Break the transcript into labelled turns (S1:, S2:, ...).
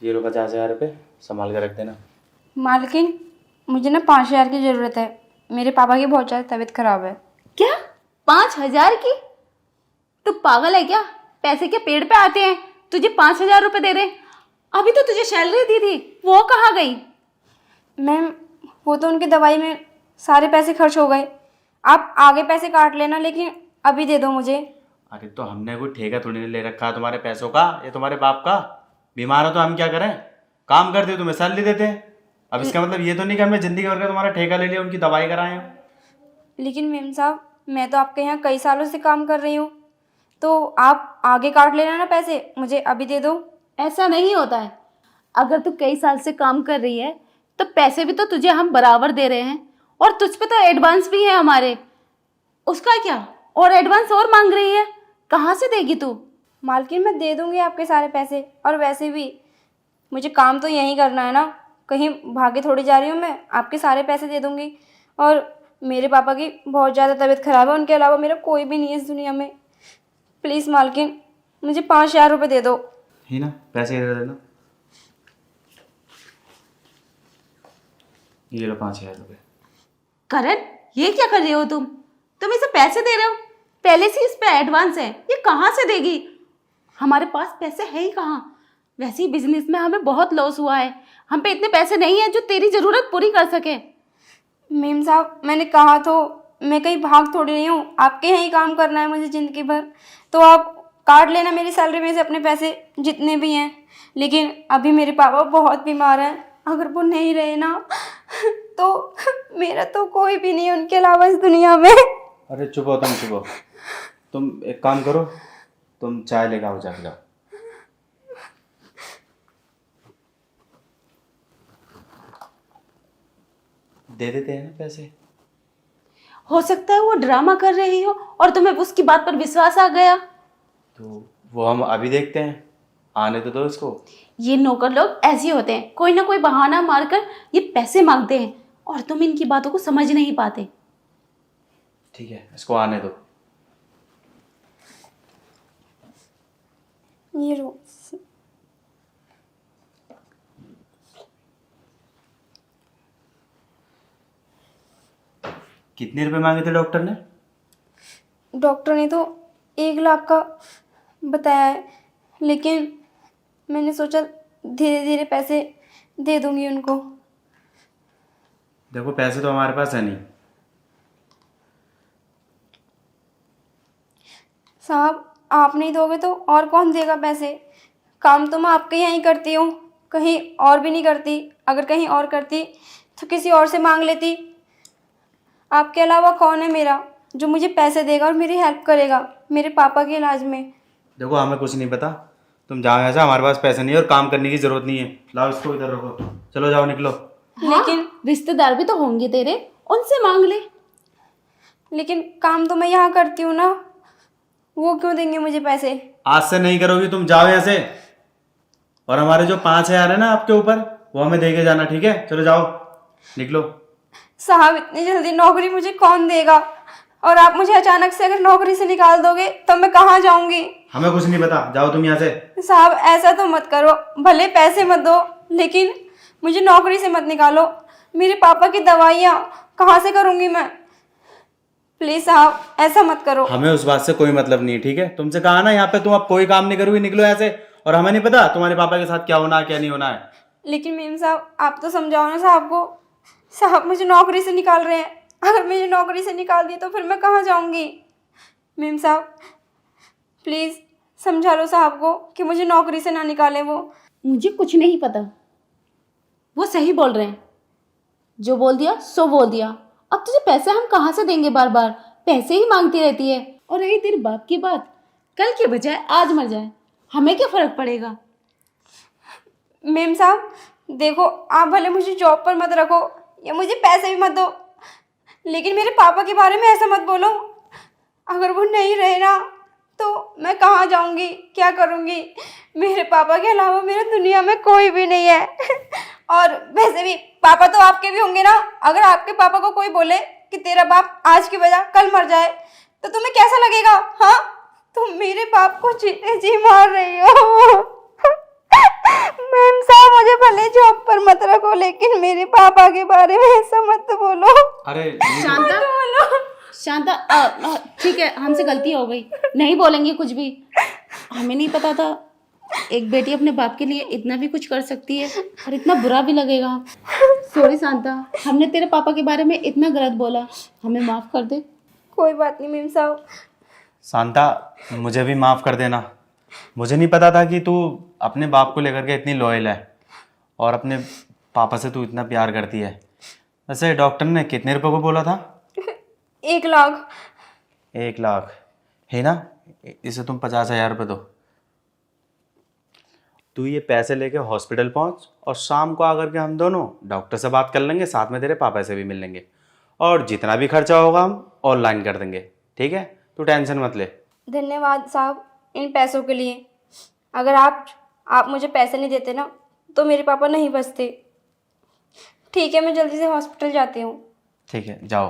S1: ये लो 50,000 रुपये, संभाल कर रख देना।
S2: मालकिन मुझे ना 5,000 की ज़रूरत है। मेरे पापा की बहुत ज़्यादा तबीयत खराब है।
S3: क्या 5,000 की? तू पागल है क्या? पैसे क्या पेड़ पे आते हैं? तुझे 5,000 रुपए दे दे। अभी तो तुझे सैलरी दी थी, वो कहाँ गई?
S2: मैम वो तो उनकी दवाई में सारे पैसे खर्च हो गए। आप आगे पैसे काट लेना, लेकिन अभी दे दो मुझे।
S1: अरे तो हमने कोई ठेका थोड़ी नहीं ले रखा तुम्हारे पैसों का, ये तुम्हारे बाप का। बीमार हो तो हम क्या करें? काम करते हो तुम्हें सैलरी देते हैं। अब इसका मतलब ये तो नहीं कि हमने जिंदगी भर का तुम्हारा ठेका ले लिया, उनकी दवाई कराए हो।
S2: लेकिन मैम साहब मैं तो आपके यहाँ कई सालों से काम कर रही हूँ, तो आप आगे काट लेना ना पैसे, मुझे अभी दे दो।
S3: ऐसा नहीं होता है। अगर तू कई साल से काम कर रही है तो पैसे भी तो तुझे हम बराबर दे रहे हैं, और तुझ पे तो एडवांस भी है हमारे। उसका क्या? और एडवांस और मांग रही है? कहाँ से देगी तू?
S2: मालकिन मैं दे दूँगी आपके सारे पैसे, और वैसे भी मुझे काम तो यहीं करना है ना, कहीं भागे थोड़ी जा रही हूँ मैं। आपके सारे पैसे दे दूँगी। और मेरे पापा की बहुत ज़्यादा तबीयत ख़राब है, उनके अलावा मेरा कोई भी नहीं है इस दुनिया में। प्लीज़ मालकिन मुझे 5,000 रुपये दे दो।
S1: ही ना, पैसे दे देना। ये लो 5,000 रुपये।
S3: करण, ये क्या कर रहे हो तुम? तुम इसे पैसे दे रहे हो? पहले से इस पे एडवांस है, ये कहाँ से देगी? हमारे पास पैसे है ही कहाँ? वैसे ही बिजनेस में हमें बहुत लॉस हुआ है, हम पे इतने पैसे नहीं है जो तेरी जरूरत पूरी कर सके।
S2: मेम साहब मैंने कहा तो, मैं कहीं भाग थोड़ी नहीं हूँ, आपके यहाँ ही काम करना है मुझे ज़िंदगी भर। तो आप काट लेना मेरी सैलरी में से अपने पैसे जितने भी हैं। लेकिन अभी मेरे पापा बहुत बीमार हैं, अगर वो नहीं रहे ना तो मेरा तो कोई भी नहीं है उनके अलावा इस दुनिया में।
S1: अरे चुप हो तुम, चुप हो तुम। एक काम करो, तुम चाय लेकर आओ, जाके जाओ। दे देते हैं ना पैसे।
S3: हो सकता है वो ड्रामा कर रही हो और तुम्हें उसकी बात पर विश्वास आ गया।
S1: तो वो हम अभी देखते हैं, आने तो दो इसको।
S3: ये नौकर लोग ऐसे होते हैं, कोई ना कोई बहाना मारकर ये पैसे मांगते हैं, और तुम इनकी बातों को समझ नहीं पाते।
S1: ठीक है, इसको आने दो।
S2: ये लो।
S1: कितने रुपए मांगे थे डॉक्टर ने?
S2: डॉक्टर ने तो 1,00,000 का बताया है, लेकिन मैंने सोचा धीरे धीरे पैसे दे दूंगी उनको।
S1: देखो पैसे तो हमारे पास है नहीं।
S2: साहब आप नहीं दोगे तो और कौन देगा पैसे? काम तो मैं आपके यहाँ ही करती हूँ, कहीं और भी नहीं करती। अगर कहीं और करती तो किसी और से मांग लेती। आपके अलावा कौन है मेरा जो मुझे पैसे देगा और मेरी हेल्प करेगा मेरे पापा के इलाज में?
S1: देखो हमें कुछ नहीं पता, तुम जाओ ऐसा, हमारे पास पैसे नहीं है और काम करने की जरूरत नहीं है। लाओ इसको इधर रखो, चलो जाओ निकलो।
S2: लेकिन
S3: रिश्तेदार भी तो होंगे तेरे, उनसे मांग ले।
S2: लेकिन काम तो मैं यहाँ करती हूँ ना, वो क्यों देंगे मुझे पैसे?
S1: आज से नहीं करोगी तुम, जाओ यहाँ से। और हमारे जो 5,000 है ना आपके ऊपर, वो हमें दे के जाना, ठीक है? चलो जाओ निकलो।
S2: साहब इतनी जल्दी नौकरी मुझे कौन देगा? और आप मुझे अचानक से अगर नौकरी से निकाल दोगे तो मैं कहाँ जाऊंगी?
S1: हमें कुछ नहीं पता, जाओ तुम यहाँ से।
S2: साहब ऐसा तो मत करो, भले पैसे मत दो लेकिन मुझे नौकरी से मत निकालो। मेरे पापा की दवाइयाँ कहाँ से करूँगी मैं? प्लीज़ साहब ऐसा मत करो।
S1: हमें उस बात से कोई मतलब नहीं है, ठीक है? तुमसे कहा ना यहाँ पे तुम अब कोई काम नहीं करोगी, निकलो यहाँ से। और हमें नहीं पता तुम्हारे पापा के साथ क्या होना है क्या नहीं होना है।
S2: लेकिन मेम साहब आप तो समझाओ ना साहब को। साहब मुझे नौकरी से निकाल रहे हैं, अगर मुझे नौकरी से निकाल दिए तो फिर मैं कहाँ जाऊँगी? मेम साहब प्लीज़ समझा लो साहब को कि मुझे नौकरी से ना निकालें वो।
S3: मुझे कुछ नहीं पता, वो सही बोल रहे हैं। जो बोल दिया सो बोल दिया। अब तुझे पैसे हम कहाँ से देंगे? बार बार पैसे ही मांगती रहती है। और रही तेरे बाप की बात, कल के बजाय आज मर जाए, हमें क्या फर्क पड़ेगा?
S2: मेम साहब देखो, आप भले मुझे जॉब पर मत रखो या मुझे पैसे भी मत दो, लेकिन मेरे पापा के बारे में ऐसा मत बोलो। अगर वो नहीं रहे ना तो मैं कहाँ जाऊँगी, क्या करूँगी? मेरे पापा के अलावा मेरे दुनिया में कोई भी नहीं है। और वैसे भी पापा तो आपके भी होंगे ना। अगर आपके पापा को कोई बोले कि तेरा बाप आज की बजाय कल मर जाए तो तुम्हें कैसा लगेगा? हाँ, तुम मेरे बाप को जी मार रही हो। मैम साहब लेकिन मेरे पापा के बारे में ऐसा मत बोलो।
S1: अरे
S3: शांता, शांता, ठीक है, हमसे गलती हो गई, नहीं बोलेंगे कुछ भी। हमें नहीं पता था एक बेटी अपने बाप के लिए इतना भी कुछ कर सकती है और इतना बुरा भी लगेगा। सॉरी शांता, हमने तेरे पापा के बारे में इतना गलत बोला, हमें माफ कर दे।
S2: कोई बात नहीं मेम साहब।
S1: शांता, मुझे भी माफ़ कर देना। मुझे नहीं पता था कि तू अपने बाप को लेकर के इतनी लॉयल है और अपने पापा से तू इतना प्यार करती है। वैसे डॉक्टर ने कितने रुपए को बोला था?
S2: 1 लाख।
S1: 1 लाख है ना? इसे तुम 50,000 रुपये दो। तू ये पैसे लेके हॉस्पिटल पहुंच और शाम को आकर के हम दोनों डॉक्टर से बात कर लेंगे, साथ में तेरे पापा से भी मिल लेंगे और जितना भी खर्चा होगा हम ऑनलाइन कर देंगे, ठीक है? तू टेंशन मत ले।
S2: धन्यवाद साहब इन पैसों के लिए। अगर आप मुझे पैसे नहीं देते ना तो मेरे पापा नहीं बचते। ठीक है, मैं जल्दी से हॉस्पिटल जाती हूँ।
S1: ठीक है, जाओ।